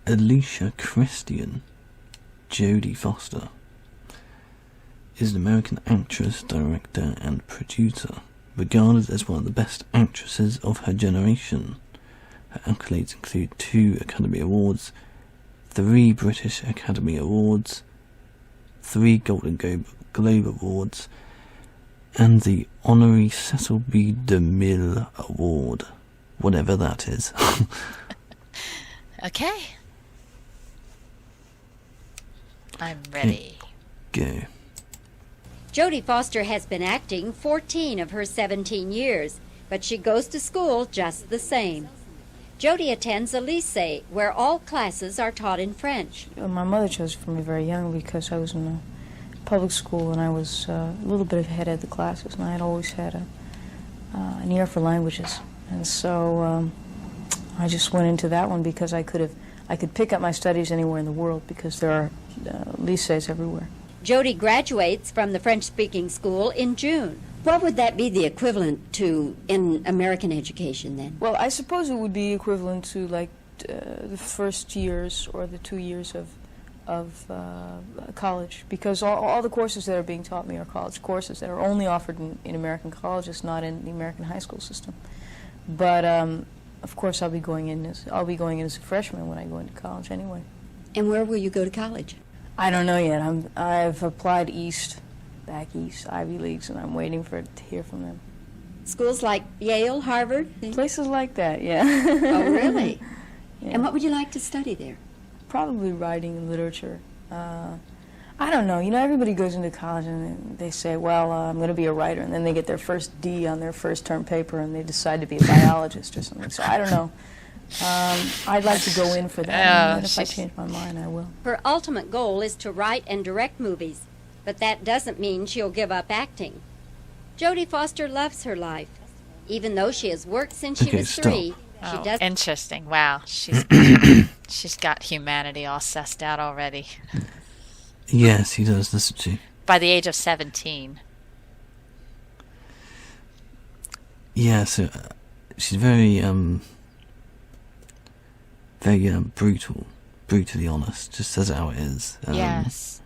Alicia Christian, Jodie Foster, is an American actress, director, and producer, regarded as one of the best actresses of her generation. Her accolades include 2 Academy Awards, 3 British Academy Awards, 3 Golden Globe Awards, and the Honorary Cecil B. DeMille Award, whatever that is. Okay. I'm ready. Go. Jodie Foster has been acting 14 of her 17 years, but she goes to school just the same. Jodie attends a lycée where all classes are taught in French. My mother chose for me very young because I was in a public school and I was a little bit ahead of the classes, and I had always had an ear for languages. And so I just went into that one because I could pick up my studies anywhere in the world because there are lycées everywhere. Jodie graduates from the French-speaking school in June. What would that be the equivalent to in American education then? Well, I suppose it would be equivalent to like the first years or the 2 years of college, because all the courses that are being taught me are college courses that are only offered in American colleges, not in the American high school system. But of course, I'll be going in as a freshman when I go into college anyway. And where will you go to college? I don't know yet. I've applied back east, Ivy Leagues, and I'm waiting to hear from them. Schools like Yale, Harvard? Places like that, yeah. Oh, really? Yeah. And what would you like to study there? Probably writing and literature. I don't know. You know, everybody goes into college and they say, well, I'm going to be a writer, and then they get their first D on their first term paper and they decide to be a biologist or something. So I don't know. I'd like to go in for that, and if I change my mind, I will. Her ultimate goal is to write and direct movies, but that doesn't mean she'll give up acting. Jodie Foster loves her life. Even though she has worked since she was 3, she does. Interesting. Wow. She's got humanity all sussed out already. Yes, he does, doesn't she? By the age of 17. Yeah, so she's very brutally honest, just says it how it is. Yes.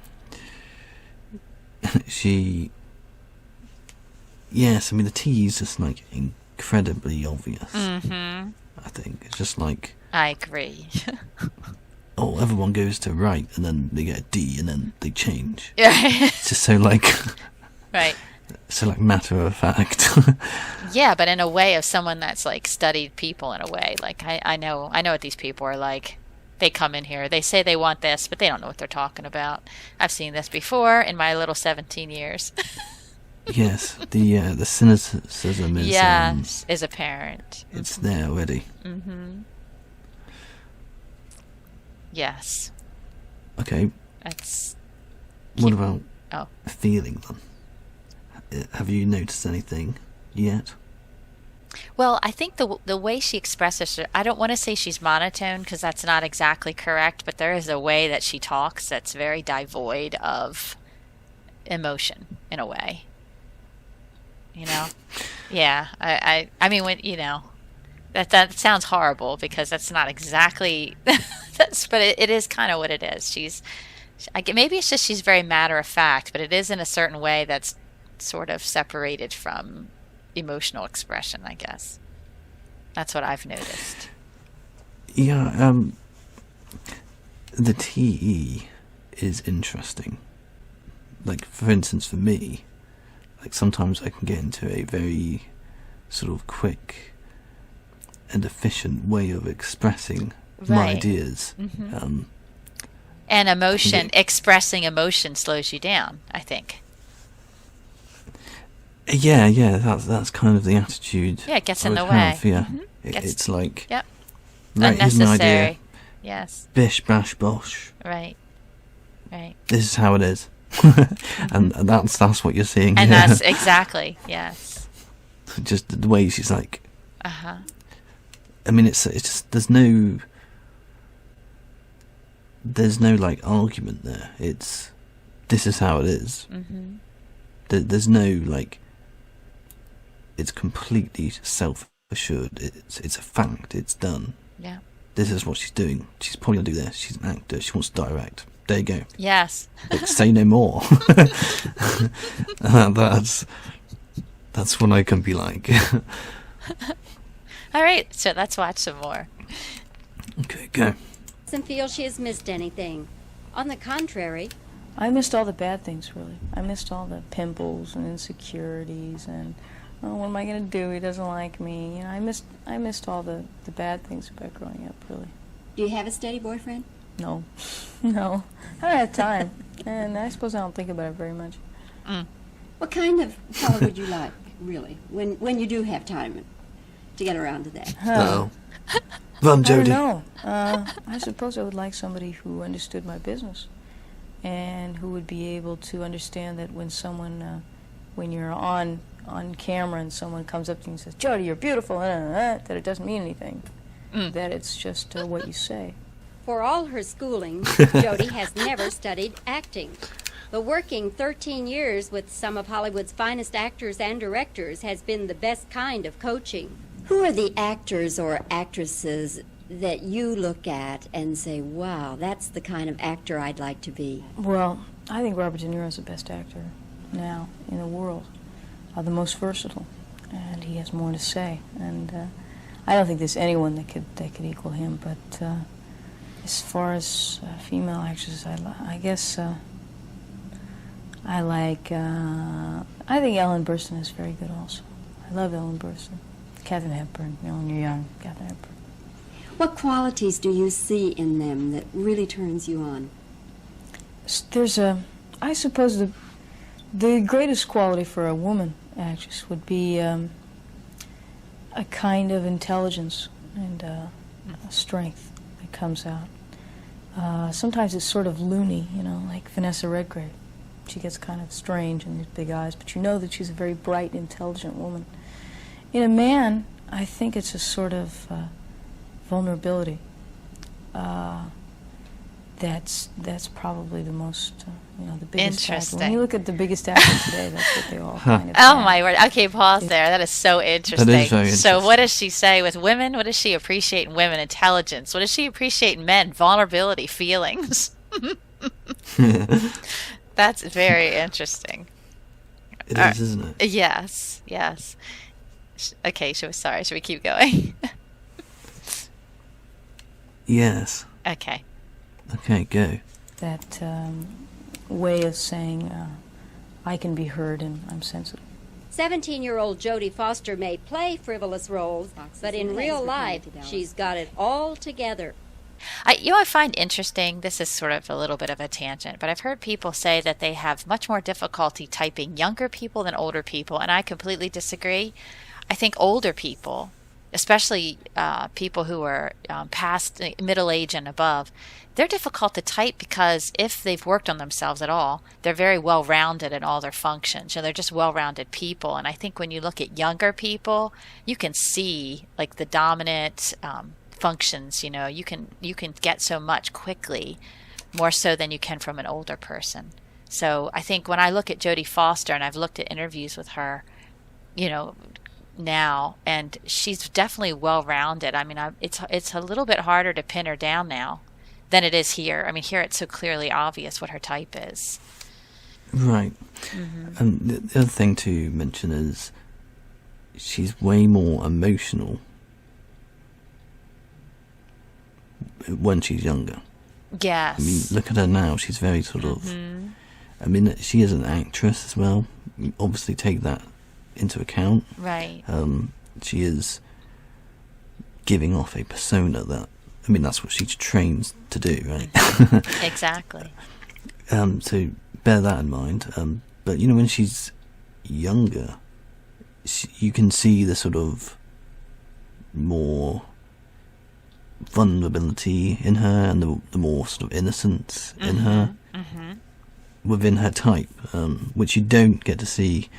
Yes, I mean, the T is just, like, incredibly obvious. Mm-hmm. I think. It's just like... I agree. Oh, everyone goes to write, and then they get a D, and then they change. Yeah. It's just so, like... Right. So, like, matter of fact. Yeah, but in a way of someone that's, like, studied people in a way. Like, I know what these people are like. They come in here, they say they want this, but they don't know what they're talking about. I've seen this before in my little 17 years. Yes, the cynicism is... is apparent. It's there already. Mm-hmm. Yes. Okay. That's... What about feeling then? Have you noticed anything yet? Well, I think the way she expresses her, I don't want to say she's monotone because that's not exactly correct, but there is a way that she talks that's very devoid of emotion in a way. You know? Yeah. I mean, when, you know, that sounds horrible because that's not exactly, but it is kind of what it is. Maybe it's just she's very matter of fact, but it is in a certain way that's sort of separated from emotional expression, I guess. That's what I've noticed. Yeah, the TE is interesting. Like, for instance, for me, like, sometimes I can get into a very sort of quick and efficient way of expressing my ideas. Mm-hmm. And emotion, expressing emotion slows you down, I think. Yeah, that's kind of the attitude. Yeah, it gets in I the would way. have, yeah. Mm-hmm. It's like, yep. Right, here's an idea. Unnecessary. Yes. Bish, bash, bosh. Right. This is how it is. And that's what you're seeing and here. that's exactly, yes. Just the way she's like... Uh-huh. I mean, it's just, there's no like argument there. It's, this is how it is. Mm-hmm. There's no like, it's completely self-assured. It's a fact. It's done. Yeah. this is what she's doing. She's probably going to do this. She's an actor. She wants to direct. There you go. Yes. Like, say no more. That's what I can be like. All right, so let's watch some more. Okay, go. Doesn't feel she has missed anything. On the contrary, I missed all the bad things, really. I missed all the pimples and insecurities and, oh, what am I going to do? He doesn't like me. You know, I missed all the bad things about growing up, really. Do you have a steady boyfriend? No. No. I don't have time. And I suppose I don't think about it very much. What kind of fellow would you like, really, when you do have time to get around to that? Oh. Run, I Jodie. don't know. I suppose I would like somebody who understood my business and who would be able to understand that when someone, when you're on camera and someone comes up to you and says, Jodie, you're beautiful, that it doesn't mean anything, that it's just what you say. for all her schooling, Jodie has never studied acting. But working 13 years with some of Hollywood's finest actors and directors has been the best kind of coaching. Who are the actors or actresses that you look at and say, wow, that's the kind of actor I'd like to be? Well, I think Robert De Niro is the best actor now in the world, the most versatile, and he has more to say. And I don't think there's anyone that could equal him. But as far as female actresses, I guess I like. I think Ellen Burstyn is very good also. I love Ellen Burstyn. Katharine Hepburn, you know, when you're young, Katharine Hepburn. What qualities do you see in them that really turns you on? There's I suppose the greatest quality for a woman actress would be a kind of intelligence and a strength that comes out. Sometimes it's sort of loony, you know, like Vanessa Redgrave. She gets kind of strange and these big eyes, but you know that she's a very bright, intelligent woman. In a man, I think it's a sort of vulnerability. That's probably the most, the biggest factor. Interesting. When you look at the biggest actors today, that's what they all kind of Oh have. my word. Okay, pause there. That is so interesting. That is very So interesting. what does she say with women? What does she appreciate in women? Intelligence. What does she appreciate in men? Vulnerability, feelings. That's very interesting. It is, isn't it? Yes, yes. Okay, should we keep going? Yes. Okay. Okay, go. That way of saying, I can be heard and I'm sensitive. 17-year-old Jodie Foster may play frivolous roles, but in real life, she's got it all together. I find interesting, this is sort of a little bit of a tangent, but I've heard people say that they have much more difficulty typing younger people than older people, and I completely disagree. I think older people, especially people who are past middle age and above, they're difficult to type because if they've worked on themselves at all, they're very well-rounded in all their functions. So they're just well-rounded people. And I think when you look at younger people, you can see like the dominant functions. You can get so much quickly, more so than you can from an older person. So I think when I look at Jodie Foster, and I've looked at interviews with her, now, and she's definitely well-rounded. I mean, it's a little bit harder to pin her down now than it is here. I mean, here it's so clearly obvious what her type is. Right. And the other thing to mention is she's way more emotional when she's younger. Yes. I mean, look at her now. She's very sort of... I mean, she is an actress as well. You obviously take that into account. Right. She is giving off a persona that... I mean, that's what she trains to do, right? Exactly. So bear that in mind. But, when she's younger, you can see the sort of more vulnerability in her and the more sort of innocence in her within her type, which you don't get to see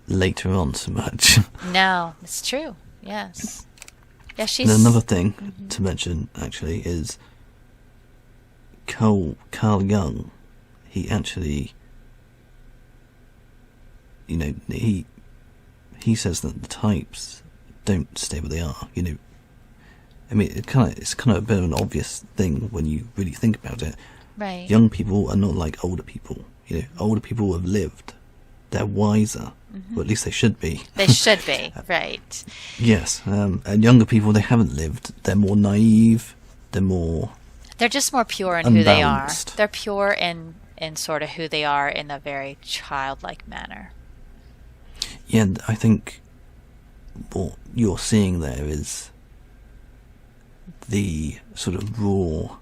later on so much. No, it's true. Yes. Yeah, she's... And another thing to mention, actually, is Carl Jung. He actually, he says that the types don't stay where they are. I mean, it's kind of a bit of an obvious thing when you really think about it. Right. Young people are not like older people. You know, older people have lived. They're wiser. Mm-hmm. Or at least they should be. They should be, right. Yes. And younger people, they haven't lived. They're more naive. They're just more pure in who they are. Unbalanced. They're pure in sort of who they are in a very childlike manner. Yeah, and I think what you're seeing there is the sort of raw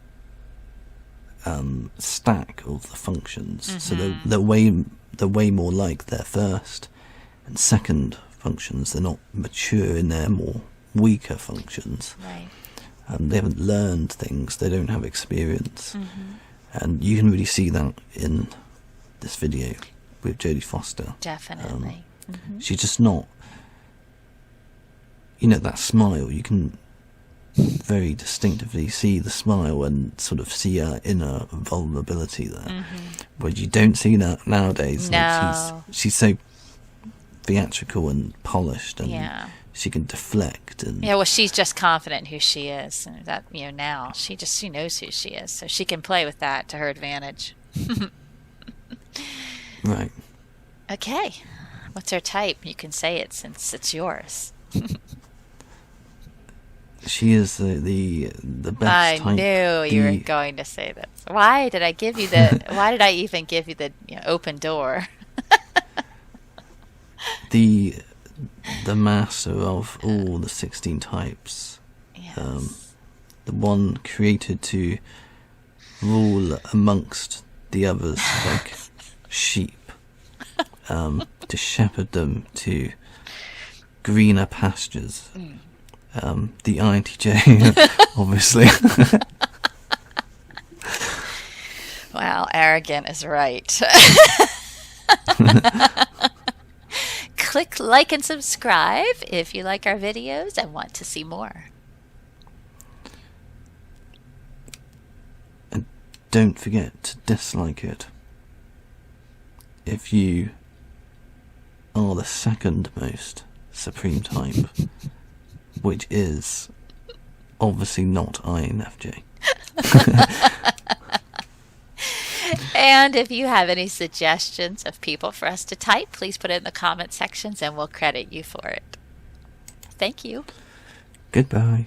stack of the functions. Mm-hmm. So they're way more like their first and second functions. They're not mature in their more weaker functions. Right. They haven't learned things. They don't have experience. Mm-hmm. And you can really see that in this video with Jodie Foster. Definitely. She's just not, that smile. You can very distinctively see the smile and sort of see her inner vulnerability there, where you don't see that nowadays. No. Like she's so theatrical and polished, and she can deflect. And Yeah, well, she's just confident in who she is. And that, now she knows who she is, so she can play with that to her advantage. right. Okay. What's her type? You can say it since it's yours. She is the best type. I knew you were going to say this. Why did I give you why did I even give you the open door? the master of all the 16 types. Yes. The one created to rule amongst the others like sheep, to shepherd them to greener pastures. The INTJ, obviously. Well, arrogant is right. Click like and subscribe if you like our videos and want to see more. And don't forget to dislike it if you are the second most supreme type, which is obviously not INFJ. And if you have any suggestions of people for us to type, please put it in the comment sections and we'll credit you for it. Thank you. Goodbye.